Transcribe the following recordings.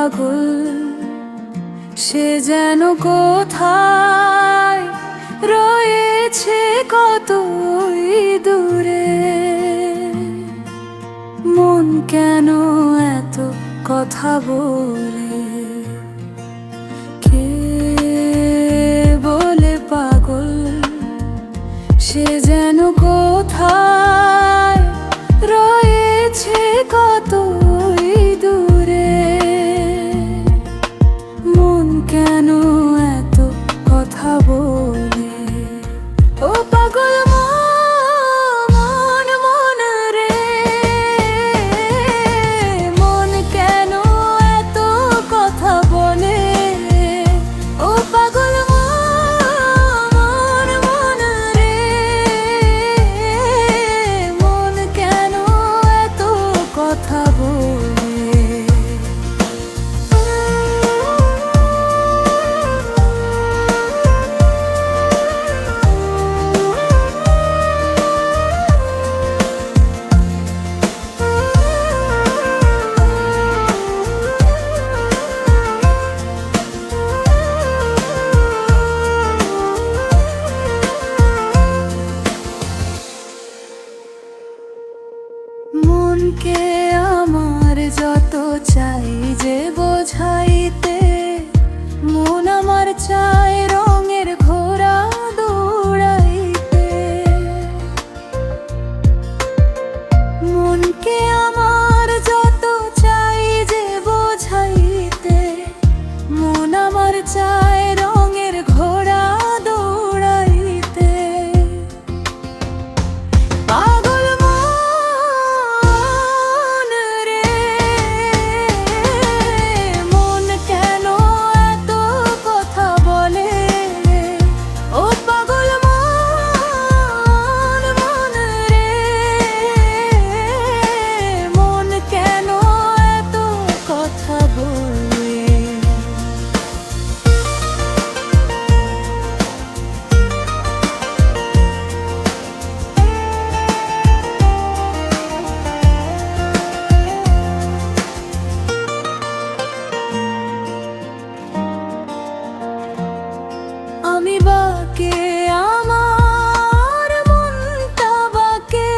পাগল, সে যেন কোথায় রয়েছে কতই দূরে। মন কেন এত কথা বলে, কে বলে পাগল, সে যেন কোথায় রয়েছে কতই দূরে। মন কেন এত কথা বলে, ও পাগল মন, মন রে, মন কেন এত কথা বলে। ও পাগল মন, মন রে, মন কেন এত কথা বলে। মনকে আমার যত চাই যে বোঝাইতে, মন আমার চাই রঙের ঘোড়া দৌড়াইতে। মনকে আমার যত চাই যে বোঝাইতে, মন আমার চাই রঙের ঘোড়া দৌড়াইতে। পাগল মন রে, মন কেন এত কথা বলে। ও পাগল মন, মন রে, মন কেন এত কথা বলে। আমি বাকে, আমার মনটা বাকে,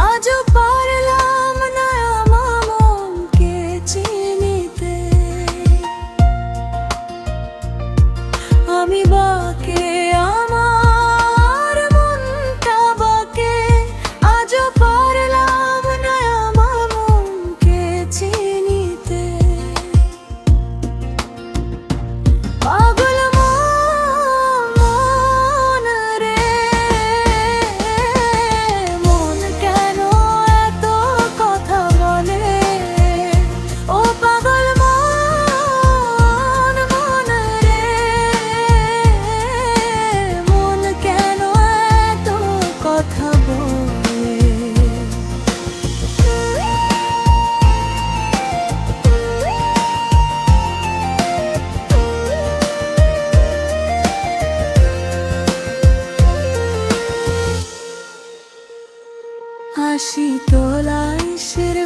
আজও পারলাম না আমার মনকে চিনিতে। আমি বাকে, আমার মনটা বাকে, আজও পারলাম না আমার মনকে চিনিতে। পাগল মন রে, মন কেন এত কথা বলে। ও পাগল মন, মন রে, মন কেন এত কথা বলে। হাসি তোলাই শের